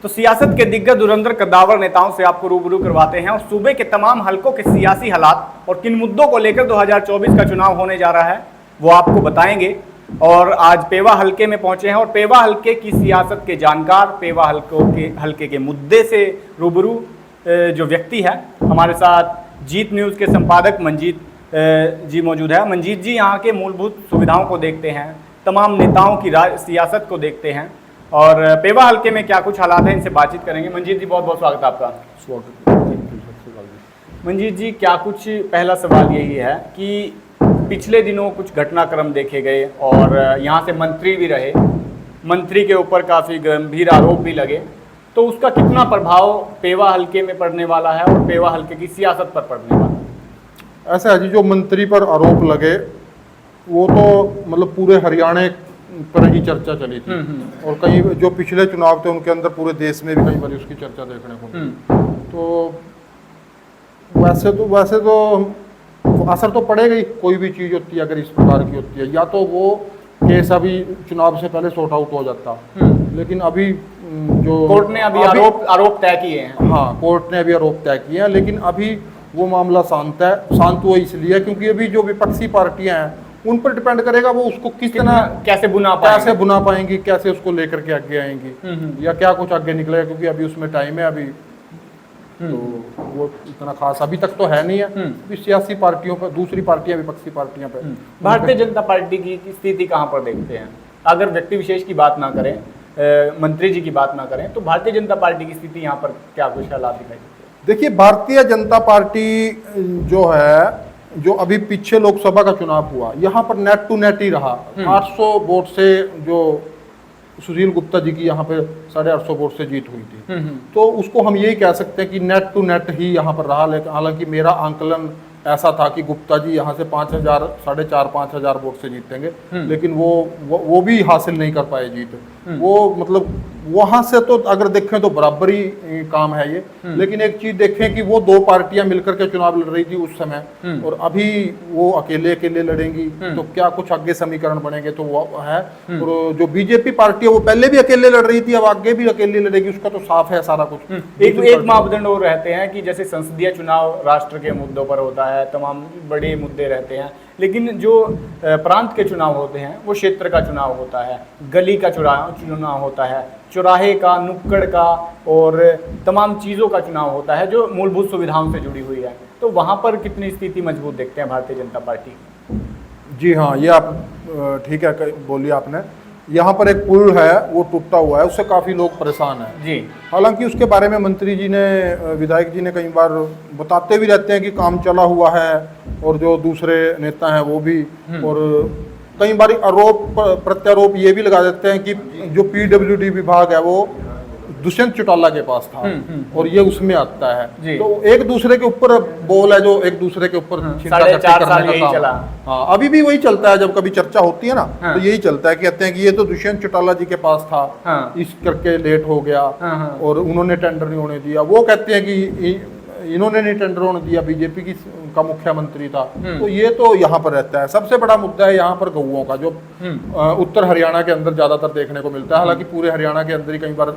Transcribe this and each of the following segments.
तो सियासत के दिग्गज धुरंधर कद्दावर नेताओं से आपको रूबरू करवाते हैं और सूबे के तमाम हलकों के सियासी हालात और किन मुद्दों को लेकर 2024 का चुनाव होने जा रहा है वो आपको बताएंगे। और आज पेवा हलके में पहुंचे हैं और पेवा हलके की सियासत के जानकार, पेवा हलके के मुद्दे से रूबरू जो व्यक्ति है, हमारे साथ जीत न्यूज़ के संपादक मंजीत जी मौजूद है। मंजीत जी यहाँ के मूलभूत सुविधाओं को देखते हैं, तमाम नेताओं की सियासत को देखते हैं और पेवा हलके में क्या कुछ हालात हैं, इनसे बातचीत करेंगे। मंजीत जी बहुत बहुत स्वागत है आपका। स्वागत। मंजीत जी, क्या कुछ, पहला सवाल यही है कि पिछले दिनों कुछ घटनाक्रम देखे गए और यहाँ से मंत्री भी रहे, मंत्री के ऊपर काफ़ी गंभीर आरोप भी लगे, तो उसका कितना प्रभाव पेवा हलके में पड़ने वाला है और पेवा हलके की सियासत पर पड़ने वाला है? ऐसा है जी, जो मंत्री पर आरोप लगे वो तो मतलब पूरे हरियाणा पर ही चर्चा चली थी और कई जो पिछले चुनाव थे उनके अंदर पूरे देश में भी कई बार उसकी चर्चा देखने को मिली। तो वैसे तो असर तो पड़ेगा ही, कोई भी चीज़ होती है अगर इस प्रकार की होती है, या तो वो केस अभी चुनाव से पहले सॉर्ट आउट हो जाता, लेकिन अभी जो कोर्ट ने अभी आरोप तय किए हैं। हाँ, कोर्ट ने अभी आरोप तय किए हैं, लेकिन अभी वो मामला शांत है। शांत वो इसलिए क्योंकि अभी जो विपक्षी पार्टियां हैं उन पर डिपेंड करेगा वो उसको किस तरह कैसे बुना पाएंगी, कैसे उसको लेकर के आगे आएंगी, या क्या कुछ आगे निकलेगा, क्योंकि अभी उसमें टाइम है अभी। तो वो इतना खास अभी तक तो है नहीं है। अभी सियासी पार्टियों पर, दूसरी पार्टियां, विपक्षी पार्टियां पे। भारतीय जनता पार्टी की स्थिति कहाँ पर देखते हैं? अगर व्यक्ति विशेष की बात ना करें, मंत्री जी की बात ना करें, तो भारतीय जनता पार्टी की स्थिति यहाँ पर क्या कुछ हालात दिखाई देते हैं? देखिए, भारतीय जनता पार्टी जो है, जो अभी पीछे लोकसभा का चुनाव हुआ, यहाँ पर नेट टू नेट ही रहा। 800 वोट से जो सुशील गुप्ता जी की यहाँ पे 850 वोट से जीत हुई थी, तो उसको हम यही कह सकते हैं कि नेट टू नेट ही यहाँ पर रहा। लेकिन हालांकि मेरा आंकलन ऐसा था कि गुप्ता जी यहाँ से 5,000, 4,500 वोट से जीतेंगे, लेकिन वो भी हासिल नहीं कर पाए जीत। वो मतलब वहां से तो अगर देखें तो बराबर ही काम है ये। लेकिन एक चीज देखें कि वो दो पार्टियां मिलकर के चुनाव लड़ रही थी उस समय, और अभी वो अकेले अकेले लड़ेंगी, तो क्या कुछ आगे समीकरण बनेंगे, तो वो है। और जो बीजेपी पार्टी है वो पहले भी अकेले लड़ रही थी, अब आगे भी अकेले लड़ेगी, उसका तो साफ है सारा कुछ। एक मापदंड और रहते हैं कि जैसे संसदीय चुनाव राष्ट्र के मुद्दों पर होता है, तमाम बड़े मुद्दे रहते हैं, लेकिन जो प्रांत के चुनाव होते हैं वो क्षेत्र का चुनाव होता है, गली का चुनाव होता है, चौराहे का, नुक्कड़ का और तमाम चीज़ों का चुनाव होता है जो मूलभूत सुविधाओं से जुड़ी हुई है। तो वहाँ पर कितनी स्थिति मजबूत देखते हैं भारतीय जनता पार्टी? जी हाँ, ये आप ठीक है बोलिए आपने। यहाँ पर एक पुल है वो टूटा हुआ है, उससे काफ़ी लोग परेशान हैं जी। हालांकि उसके बारे में मंत्री जी ने, विधायक जी ने कई बार बताते भी रहते हैं कि काम चला हुआ है, और जो दूसरे नेता हैं वो भी, और कई बार आरोप प्रत्यारोप ये भी लगा देते हैं कि जो पीडब्ल्यूडी विभाग है वो दुष्यंत चौटाला के पास था और ये उसमें आता है। तो एक दूसरे के ऊपर बोल है, जो एक दूसरे के ऊपर करने का काम। हाँ, अभी भी वही चलता है, जब कभी चर्चा होती है ना, तो यही चलता है, कहते हैं कि ये तो दुष्यंत चौटाला जी के पास था, इस करके लेट हो गया और उन्होंने टेंडर नहीं होने दिया। वो कहते हैं कि इन्होंने नहीं टेंडर होने दिया, बीजेपी का मुख्यमंत्री था। तो ये तो यहाँ पर रहता है। सबसे बड़ा मुद्दा है यहाँ पर गऊओं का, जो उत्तर हरियाणा के अंदर ज्यादातर देखने को मिलता है। हालांकि पूरे हरियाणा के अंदर ही कई बार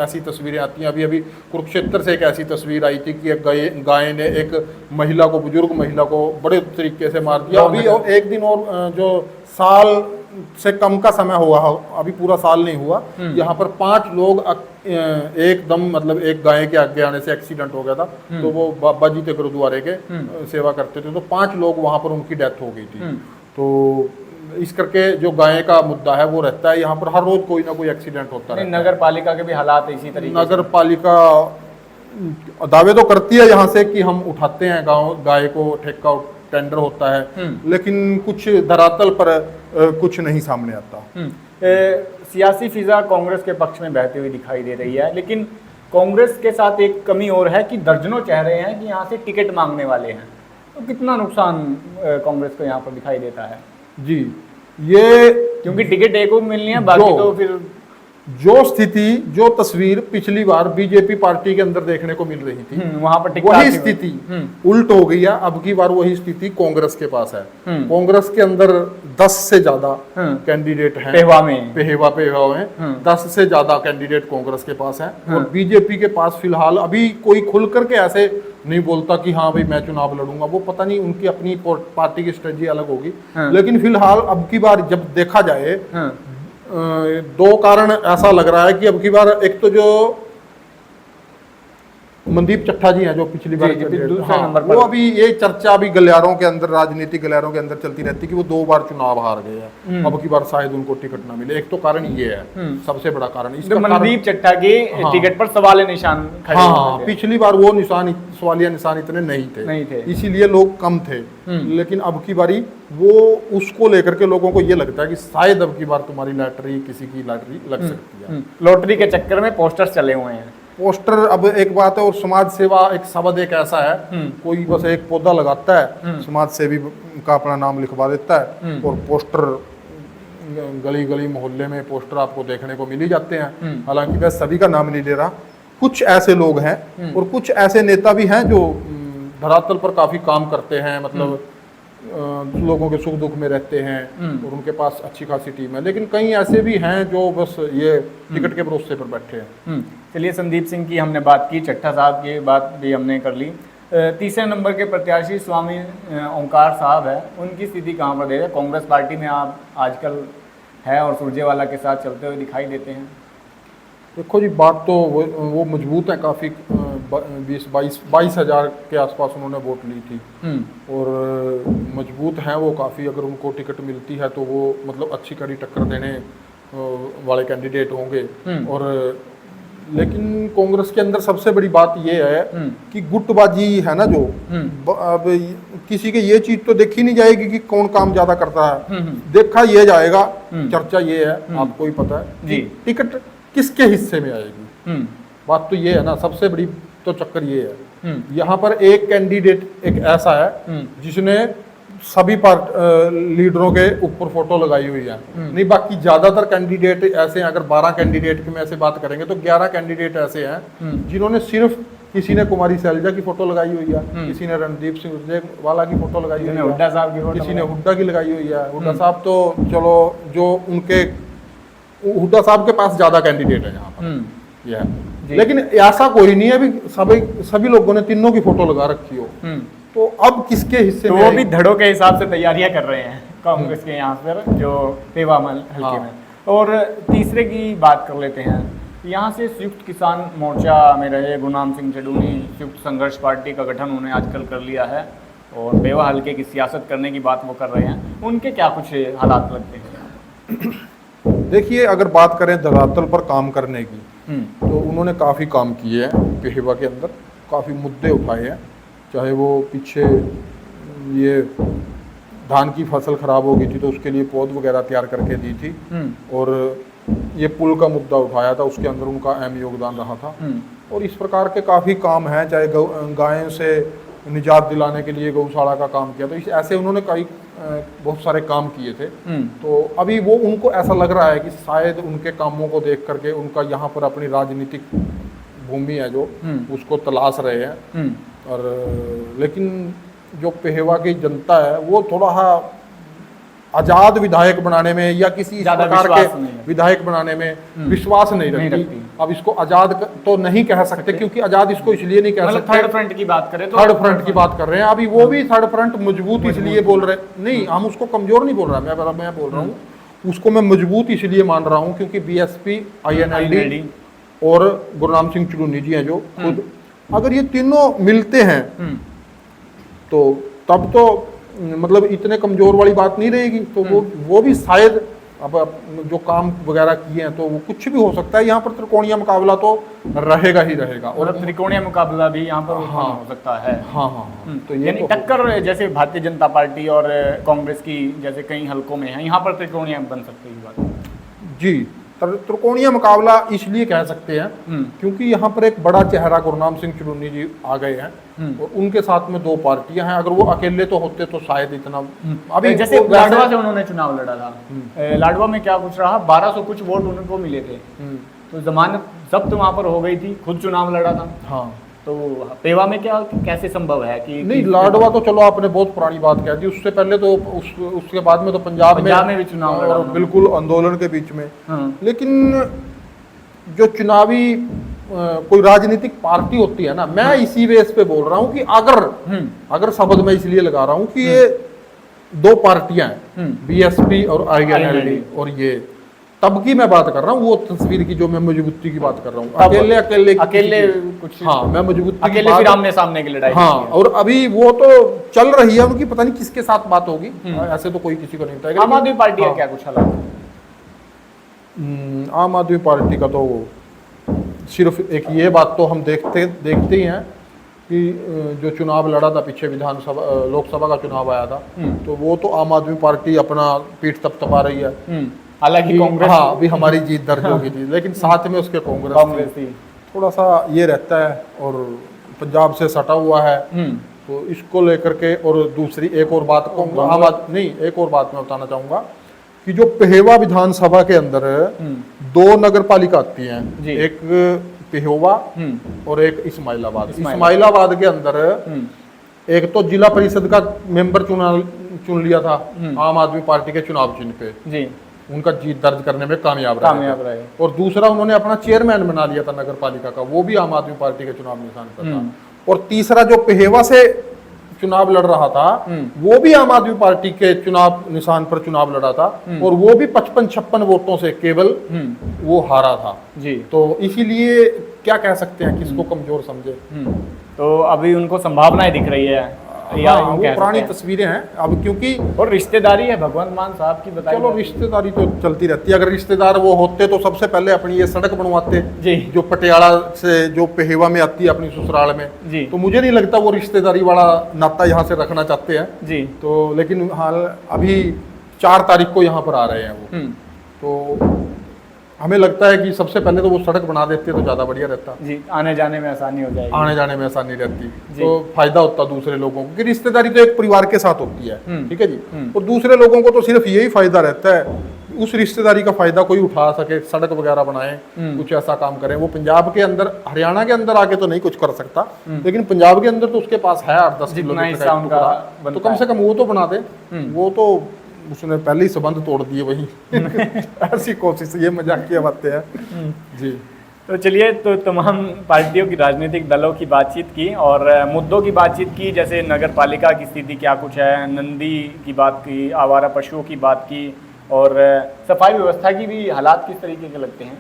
ऐसी तस्वीरें आती हैं। अभी कुरुक्षेत्र से एक ऐसी तस्वीर आई थी कि एक गाय ने एक महिला को, बुजुर्ग महिला को बड़े तरीके से मार दिया। अभी एक दिन और जो साल से कम का समय हुआ, अभी पूरा साल नहीं हुआ, यहाँ पर 5 लोग एकदम मतलब एक गाय के आगे आने से एक्सीडेंट हो गया था। तो वो बाबा जी थे गुरुद्वारे के, सेवा करते थे, तो 5 लोग वहां पर उनकी डेथ हो गई थी। तो इस करके जो गाय का मुद्दा है वो रहता है। यहाँ पर हर रोज कोई ना कोई एक्सीडेंट होता है। नगर पालिका के भी हालात इसी तरीके। नगर पालिका दावे तो करती है यहाँ से कि हम उठाते हैं गाय को, ठेका टेंडर होता है, लेकिन कुछ धरातल पर कुछ नहीं सामने आता। सियासी फिजा कांग्रेस के पक्ष में बहती हुई दिखाई दे रही है, लेकिन कांग्रेस के साथ एक कमी और है कि दर्जनों चेहरे हैं कि यहाँ से टिकट मांगने वाले हैं। तो कितना नुकसान कांग्रेस को यहाँ पर दिखाई देता है? जी, ये क्योंकि टिकट एक को मिलनी है, बाकी तो फिर जो स्थिति, जो तस्वीर पिछली बार बीजेपी पार्टी के अंदर देखने को मिल रही थी, वहां पर वही स्थिति उल्ट हो गई है। अब की बार वही स्थिति कांग्रेस के पास है। कांग्रेस के अंदर 10 से ज्यादा कैंडिडेट हैं, पेहवा में 10 से ज्यादा कैंडिडेट कांग्रेस के पास है। और बीजेपी के पास फिलहाल अभी कोई खुल करके ऐसे नहीं बोलता कि हाँ भाई मैं चुनाव लड़ूंगा, वो पता नहीं उनकी अपनी पार्टी की स्ट्रेटजी अलग होगी। लेकिन फिलहाल अब की बार जब देखा जाए, दो कारण ऐसा लग रहा है कि अब की बार एक तो जो मनदीप चट्टा जी हैं जो पिछली बार दूसरे नंबर पर, वो अभी ये चर्चा अभी गलियारों के अंदर, राजनीतिक गलियारों के अंदर चलती रहती कि वो 2 बार चुनाव हार गए हैं, अब की बार शायद उनको टिकट ना मिले। एक तो कारण ये है, सबसे बड़ा कारण इसका, मनदीप चट्टा के टिकट पर सवाल निशान खड़े हाँ, पिछली बार वो सवालिया निशान इतने नहीं थे, इसीलिए लोग कम थे। लेकिन अब की बारी वो उसको लेकर के लोगों को ये लगता है कि शायद अब की बार तुम्हारी लॉटरी, किसी की लॉटरी लग सकती है। लॉटरी के चक्कर में पोस्टर्स चले हुए हैं। पोस्टर अब एक बात है, और समाज सेवा एक शब्द एक ऐसा है, कोई बस एक पौधा लगाता है, समाज सेवी का अपना नाम लिखवा देता है, और पोस्टर गली गली मोहल्ले में पोस्टर आपको देखने को मिल ही जाते हैं। हालांकि मैं सभी का नाम नहीं ले रहा, कुछ ऐसे लोग हैं और कुछ ऐसे नेता भी हैं जो धरातल पर काफी काम करते हैं, मतलब लोगों के सुख दुख में रहते हैं, और उनके पास अच्छी खासी टीम है। लेकिन कई ऐसे भी हैं जो बस ये टिकट के भरोसे पर बैठे हैं। चलिए, संदीप सिंह की हमने बात की, चट्टा साहब की बात भी हमने कर ली। तीसरे नंबर के प्रत्याशी स्वामी ओंकार साहब है, उनकी स्थिति कहाँ पर देगा? कांग्रेस पार्टी में आप आजकल है और सुरजेवाला के साथ चलते हुए दिखाई देते हैं। देखो जी, बात तो वो मजबूत है काफ़ी, 22 हज़ार के आसपास उन्होंने वोट ली थी, और मजबूत हैं वो काफ़ी। अगर उनको टिकट मिलती है तो वो मतलब अच्छी कड़ी टक्कर देने वाले कैंडिडेट होंगे। और लेकिन कांग्रेस के अंदर सबसे बड़ी बात ये है कि गुटबाजी है ना, जो अब किसी के ये चीज तो देखी नहीं जाएगी कि कौन काम ज्यादा करता है, देखा ये जाएगा। चर्चा ये है, आपको ही पता है जी, टिकट किसके हिस्से में आएगी। बात तो ये है ना, सबसे बड़ी तो चक्कर ये है। यहाँ पर एक कैंडिडेट एक ऐसा है जिसने सभी लीडरों के ऊपर फोटो लगाई हुई है, नहीं बाकी ज्यादातर कैंडिडेट ऐसे हैं। अगर 12 कैंडिडेट की में ऐसे बात करेंगे तो 11 कैंडिडेट ऐसे हैं जिन्होंने सिर्फ, किसी ने कुमारी शैलजा की फोटो लगाई हुई है, किसी ने रणदीप सिंह सुरजेवाला की फोटो लगाई हुई है, हुड्डा साहब की, किसी ने हुड्डा की लगाई हुई है। हुड्डा साहब तो चलो, जो उनके हुड्डा साहब के पास ज्यादा कैंडिडेट है यहाँ पर, यह लेकिन ऐसा कोई नहीं है अभी सभी लोगों ने तीनों की फोटो लगा रखी हो। तो अब किसके हिस्से में? वो भी धड़ों के हिसाब से तैयारियां कर रहे हैं कांग्रेस के यहाँ पर, जो पेवा हल्के में। और तीसरे की बात कर लेते हैं, यहाँ से संयुक्त किसान मोर्चा में रहे गुरनाम सिंह चडूनी, संयुक्त संघर्ष पार्टी का गठन उन्होंने आजकल कर लिया है और पेवा हल्के की सियासत करने की बात वो कर रहे हैं। उनके क्या कुछ हालात लगते हैं? देखिए, अगर बात करें धरातल पर काम करने की, तो उन्होंने काफ़ी काम किए हैं। पेहवा के अंदर काफ़ी मुद्दे उठाए हैं, चाहे वो पीछे ये धान की फसल खराब हो गई थी तो उसके लिए पौध वगैरह तैयार करके दी थी, और ये पुल का मुद्दा उठाया था, उसके अंदर उनका अहम योगदान रहा था। और इस प्रकार के काफ़ी काम हैं, चाहे गायों से निजात दिलाने के लिए गौशाला का काम किया, तो ऐसे उन्होंने कई बहुत सारे काम किए थे। तो अभी वो उनको ऐसा लग रहा है कि शायद उनके कामों को देख करके उनका यहाँ पर अपनी राजनीतिक भूमि है जो उसको तलाश रहे हैं। और लेकिन जो पेहवा की जनता है वो थोड़ा आजाद विधायक बनाने में या किसी प्रकार के विधायक बनाने में विश्वास नहीं रखती। अब इसको आजाद तो नहीं कह सकते, क्योंकि आजाद इसको इसलिए नहीं कह सकते। थर्ड फ्रंट की बात करें तो थर्ड फ्रंट की बात कर रहे हैं। अभी वो भी थर्ड फ्रंट मजबूत इसलिए बोल रहे नहीं, हम उसको कमजोर नहीं बोल रहा, मैं बोल रहा हूँ उसको मैं मजबूत इसलिए मान रहा हूँ क्योंकि बीएसपी, INLD और गुरनाम सिंह चडूनी जी हैं जो खुद, अगर ये तीनों मिलते हैं तो तब तो मतलब इतने कमजोर वाली बात नहीं रहेगी। तो वो भी शायद अब जो काम वगैरह किए हैं तो वो कुछ भी हो सकता है। यहाँ पर त्रिकोणीय मुकाबला तो रहेगा ही रहेगा, और त्रिकोणीय मुकाबला भी यहाँ पर हो सकता है। हाँ। तो ये टक्कर जैसे भारतीय जनता पार्टी और कांग्रेस की जैसे कई हलकों में है, यहाँ पर त्रिकोणीय बन सकती है बात। जी, त्रिकोणीय मुकाबला इसलिए कह सकते हैं क्योंकि यहाँ पर एक बड़ा चेहरा गुरनाम सिंह चुरूनी जी आ गए हैं और उनके साथ में 2 पार्टियां हैं। अगर वो अकेले तो होते तो शायद इतना अभी जैसे लाडवा से उन्होंने चुनाव लड़ा था, लाडवा में क्या कुछ रहा, 1200 कुछ वोट उनको मिले थे, तो जमानत जब्त वहां पर हो गई थी, खुद चुनाव लड़ा था। हाँ, तो पेवा में क्या कैसे संभव है कि नहीं, लाडवा तो चलो आपने बहुत पुरानी बात कह दी, उससे पहले तो उसके बाद में तो पंजाब में भी चुनाव लड़ा, बिल्कुल आंदोलन के बीच में। लेकिन जो चुनावी कोई राजनीतिक पार्टी होती है ना, मैं इसी बेस पे बोल रहा हूँ कि अगर शब्द मैं इसलिए लगा रहा हूँ कि ये 2 पार्टियां हैं, बीएसपी और आईएनएलडी, और ये तब की मैं बात कर रहा हूँ, वो तस्वीर की जो मैं मजबूती की बात कर रहा हूँ, अकेले कुछ, हाँ, मैं मजबूती अकेले फिर आमने सामने की लड़ाई, हाँ, और अभी वो तो चल रही है उनकी, पता नहीं किसके साथ बात होगी, ऐसे तो कोई किसी को नहीं बताएगा। आम आदमी पार्टी है क्या कुछ हालात? आम आदमी पार्टी का तो सिर्फ एक ये बात तो हम देखते ही हैं कि जो चुनाव लड़ा था पीछे, विधानसभा लोकसभा का चुनाव आया था, तो वो तो आम आदमी पार्टी अपना पीठ थपथपा रही है। हालांकि कांग्रेस, हाँ, अभी हमारी जीत दर्ज होगी थी, लेकिन साथ में उसके कांग्रेस थी। थोड़ा सा ये रहता है और पंजाब से सटा हुआ है, तो इसको लेकर के। और दूसरी एक और बात एक और बात मैं बताना चाहूंगा कि जो पेहवा विधानसभा के अंदर 2 नगर पालिका आती हैं, एक पेहोवा और एक इस्माइलाबाद के अंदर एक तो जिला परिषद का मेंबर चुन लिया था आम आदमी पार्टी के चुनाव चिन्ह पे जी, उनका जीत दर्ज करने में कामयाब रहे। और दूसरा उन्होंने अपना चेयरमैन बना लिया था नगर पालिका का, वो भी आम आदमी पार्टी के चुनाव निशान पर था। और तीसरा जो पेहेवा से चुनाव लड़ रहा था, वो भी आम आदमी पार्टी के चुनाव निशान पर चुनाव लड़ा था, और वो भी 55-56 वोटों से केवल वो हारा था जी। तो इसीलिए क्या कह सकते हैं, किसको कमजोर समझे, तो अभी उनको संभावनाएं दिख रही है। हाँ, वो पुरानी तस्वीरें हैं अब, क्योंकि और रिश्तेदारी है भगवंत मान साहब की, बताइए। चलो, रिश्तेदारी तो चलती रहती है। अगर रिश्तेदार वो होते तो सबसे पहले अपनी ये सड़क बनवाते जी, जो पटियाला से जो पेहेवा में आती है अपनी ससुराल में जी। तो मुझे नहीं लगता वो रिश्तेदारी वाला नाता यहाँ से रखना चाहते हैं जी। तो लेकिन हाल अभी 4 तारीख को यहाँ पर आ रहे हैं वो, तो हमें लगता है कि सबसे पहले तो वो सड़क बना देते तो ज्यादा बढ़िया रहता जी, आने जाने में आसानी हो जाएगी, आने जाने में आसानी रहती, तो फायदा होता दूसरे लोगों को। कि रिश्तेदारी तो एक परिवार के साथ होती है, ठीक है जी, और दूसरे लोगों को तो सिर्फ यही फायदा रहता है, उस रिश्तेदारी का फायदा कोई उठा सके, सड़क वगैरह बनाए, कुछ ऐसा काम करें। वो पंजाब के अंदर, हरियाणा के अंदर आके तो नहीं कुछ कर सकता, लेकिन पंजाब के अंदर तो उसके पास है 8-10 किलोमीटर का, तो कम से कम वो तो बना दे। वो तो उसने पहले ही संबंध तोड़ दिए वही ऐसी कोशिश, ये मजाकिया बातें हैं जी। तो चलिए, तो तमाम पार्टियों की, राजनीतिक दलों की बातचीत की और मुद्दों की बातचीत की, जैसे नगर पालिका की स्थिति क्या कुछ है, नंदी की बात की, आवारा पशुओं की बात की, और सफाई व्यवस्था की भी हालात किस तरीके के लगते हैं?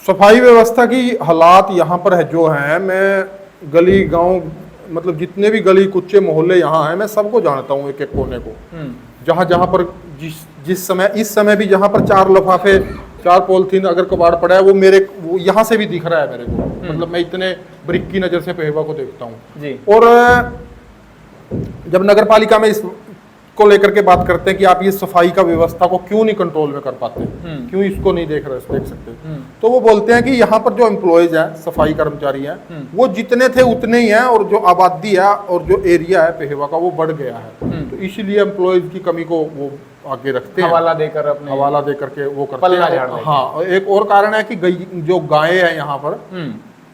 सफाई व्यवस्था की हालात यहाँ पर है जो हैं, मैं गली गांव, मतलब जितने भी गली कुच्चे मोहल्ले यहाँ हैं, मैं सबको जानता हूँ, एक एक कोने को। जहाँ जहाँ पर जिस समय, इस समय भी जहाँ पर 4 लिफाफे, 4 पॉलिथीन अगर कबाड़ पड़ा है, वो यहाँ से भी दिख रहा है मेरे को, मतलब मैं इतने ब्रिक की नज़र से पेहवा को देखता हूँ। और जब नगर पालिका में इसको लेकर के बात करते हैं कि आप ये सफाई का व्यवस्था को क्यों नहीं कंट्रोल में कर पाते, क्यों इसको नहीं देख सकते, तो वो बोलते हैं कि यहाँ पर जो एम्प्लॉयज हैं, सफाई कर्मचारी हैं, वो जितने थे उतने ही हैं, और जो आबादी है और जो एरिया है पेहवा का वो बढ़ गया है, तो इसीलिए एम्प्लॉयज की कमी को वो आगे रखते हैं, हवाला देकर के वो करते हैं। हाँ, एक और कारण है कि जो गायें हैं यहाँ पर,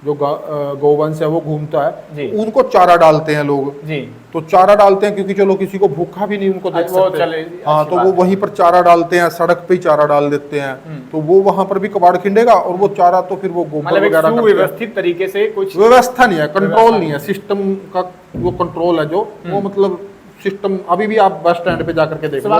जो गौवंश है वो घूमता है, उनको चारा डालते हैं लोग जी। तो चारा डालते हैं क्योंकि चलो किसी को भूखा भी नहीं उनको देख सकते, हाँ, तो वो वहीं पर चारा डालते हैं, सड़क पे ही चारा डाल देते हैं, तो वो वहां पर भी कबाड़ खिंडेगा, और वो चारा तो फिर वो गोबर वगैरह व्यवस्थित तरीके से, कुछ व्यवस्था नहीं है, कंट्रोल नहीं है, सिस्टम का वो कंट्रोल है जो, वो मतलब सिस्टम। अभी भी आप बस स्टैंड पे जाकर के देख लो,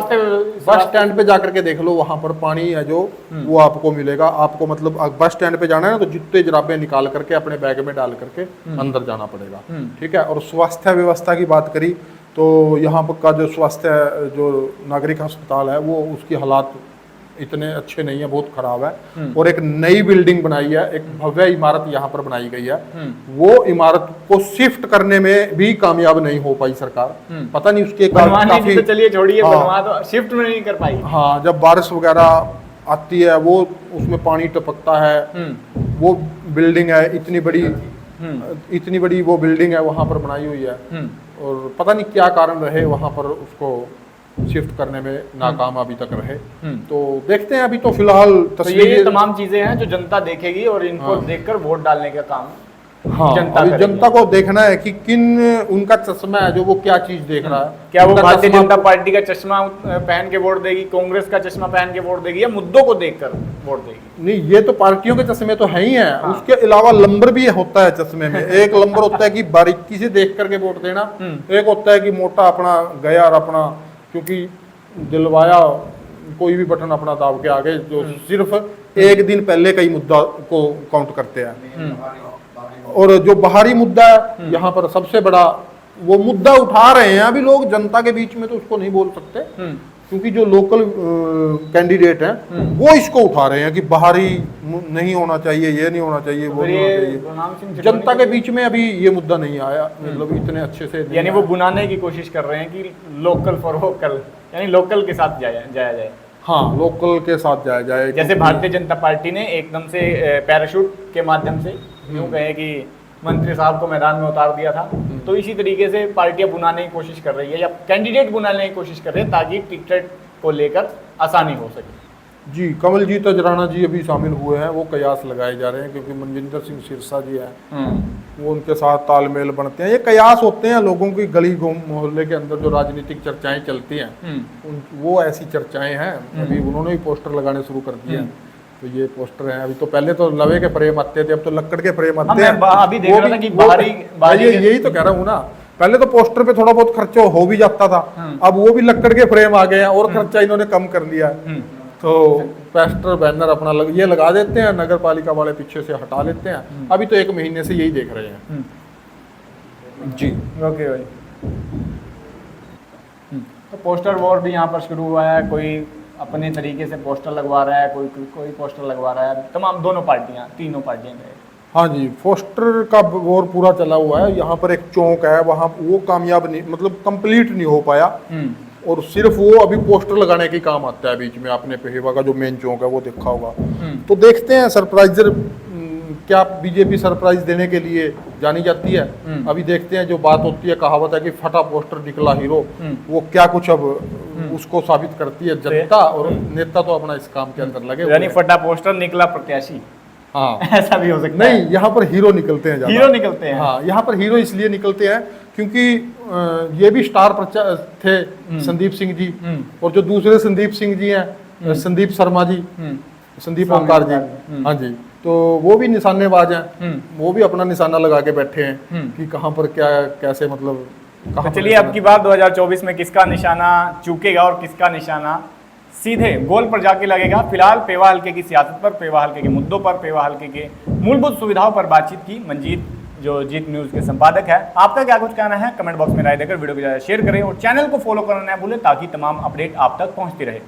बस स्टैंड पे जाकर के देख लो, वहां पर पानी है जो वो आपको मिलेगा। आपको मतलब बस स्टैंड पे जाना है ना, तो जूते जराबे निकाल करके अपने बैग में डाल करके अंदर जाना पड़ेगा, ठीक है। और स्वास्थ्य व्यवस्था की बात करी तो यहाँ पर का जो स्वास्थ्य, जो नागरिक अस्पताल है, वो उसकी हालात इतने अच्छे नहीं है, बहुत खराब है। और एक नई बिल्डिंग बनाई है, एक भव्य इमारत यहाँ पर बनाई गई है, वो इमारत को शिफ्ट करने में भी कामयाब नहीं हो पाई सरकार, पता नहीं उसके काफी, तो चलिए छोड़िए, बनवा दो, शिफ्ट में नहीं कर पाई। हाँ, जब बारिश वगैरह आती है, वो उसमें पानी टपकता है, वो बिल्डिंग है इतनी बड़ी वो बिल्डिंग है वहाँ पर बनाई हुई है, और पता नहीं क्या कारण रहे वहाँ पर उसको शिफ्ट करने में नाकाम अभी तक रहे। तो देखते हैं, अभी तो फिलहाल तो ये तमाम चीजें हैं जो जनता देखेगी और इनको देखकर वोट डालने का काम जनता को देखना है कि किन उनका चश्मा है जो वो क्या चीज देख रहा है। क्या वो भारतीय जनता पार्टी का चश्मा पहन के वोट देगी, कांग्रेस का चश्मा पहन के वोट देगी, या मुद्दों को देखकर वोट देगी? नहीं, ये तो पार्टियों के चश्मे तो है ही है। उसके अलावा लंबर भी होता है चश्मे में। एक लंबर होता है कि बारीकी से देख करके वोट देना, एक होता है कि मोटा अपना गया और अपना, क्योंकि दिलवाया कोई भी बटन अपना दाब के आगे, जो सिर्फ एक दिन पहले का ही मुद्दा को काउंट करते हैं। और जो बाहरी मुद्दा है यहाँ पर सबसे बड़ा वो मुद्दा उठा रहे हैं अभी लोग जनता के बीच में, तो उसको नहीं बोल सकते क्योंकि जो लोकल कैंडिडेट हैं वो इसको उठा रहे हैं कि बाहरी नहीं होना चाहिए, ये नहीं होना चाहिए, वो नहीं होना चाहिए। जनता के बीच में अभी ये मुद्दा नहीं आया, मतलब इतने अच्छे से, यानी वो बुनाने की कोशिश कर रहे हैं कि लोकल फॉर वोकल, यानी लोकल के साथ जाया जाए। हाँ, लोकल के साथ जाया जाए। जैसे भारतीय जनता पार्टी ने एकदम से पैराशूट के माध्यम से यूं कहे कि मंत्री साहब को मैदान में उतार दिया था, तो इसी तरीके से पार्टियां बुनाने की कोशिश कर रही है या कैंडिडेट बुनाने की कोशिश कर रहे हैं ताकि टिकट को लेकर आसानी हो सके। जी, कमलजीत अजराना जी अभी शामिल हुए हैं, वो कयास लगाए जा रहे हैं क्योंकि मनजिंदर सिंह सिरसा जी हैं, वो उनके साथ तालमेल बनते हैं। ये कयास होते हैं लोगों की गली मोहल्ले के अंदर जो राजनीतिक चर्चाएं चलती हैं, वो ऐसी चर्चाएं हैं। अभी उन्होंने भी पोस्टर लगाने शुरू कर दिए हैं, तो ये पोस्टर हैं। अभी तो पहले तो लवे के फ्रेम आते थे, अब तो लकड़ के फ्रेम आते हैं। अभी देख रहा था कि बाहरी यही तो कह रहा हूँ ना, पहले तो पोस्टर पे थोड़ा बहुत खर्चा हो भी जाता था, अब वो भी लकड़ के फ्रेम आ गए हैं और खर्चा इन्होंने कम कर लिया है। तो पोस्टर बैनर अपना ये लगा देते हैं, नगर पालिका वाले पीछे से हटा लेते हैं। अभी तो 1 महीने से यही देख रहे हैं। जी, ओके भाई। तो पोस्टर वॉर भी यहाँ पर शुरू हुआ है, कोई अपने तरीके से पोस्टर लगवा रहा है, कोई पोस्टर लगवा रहा है, तमाम दोनों पार्टियां, तीनों पार्टियां गए। हाँ जी, पोस्टर का वॉर पूरा चला हुआ है। यहाँ पर एक चौक है, वहाँ वो कामयाब नहीं, मतलब कंप्लीट नहीं हो पाया, और सिर्फ वो अभी पोस्टर लगाने के काम आता है। बीच में आपने पेहेवा का जो मेन चौक है वो देखा होगा। तो देखते हैं सरप्राइजर क्या बीजेपी सरप्राइज देने के लिए जानी जाती है। अभी देखते हैं, जो बात होती है, कहावत है कि फटा पोस्टर निकला हीरो, वो क्या कुछ अब उसको साबित करती है जनता, और नेता तो अपना इस काम के अंदर लगे, यानी फटा पोस्टर निकला प्रत्याशी। हाँ, ऐसा भी हो सकता है। नहीं, यहाँ पर हीरो निकलते हैं, हीरो निकलते हैं। हाँ, यहाँ पर हीरो इसलिए निकलते हैं क्योंकि ये भी स्टार थे संदीप सिंह जी, और जो दूसरे संदीप सिंह जी हैं, संदीप शर्मा जी, संदीप ओमकार जी, हाँ जी, तो वो भी निशानेबाज हैं। वो भी अपना निशाना लगा के बैठे हैं कि कहाँ पर क्या कैसे, मतलब तो चलिए, अब की बात 2024 में किसका निशाना चूकेगा और किसका निशाना सीधे गोल पर जाके लगेगा। फिलहाल पेवा हल्के की सियासत पर, पेवा हल्के के मुद्दों पर, पेवा हल्के के मूलभूत सुविधाओं पर बातचीत की मंजीत, जो जीत न्यूज़ के संपादक है। आपका क्या कुछ कहना है? कमेंट बॉक्स में राय देकर वीडियो को ज़्यादा शेयर करें और चैनल को फॉलो करना न भूलें ताकि तमाम अपडेट आप तक पहुंचती रहे।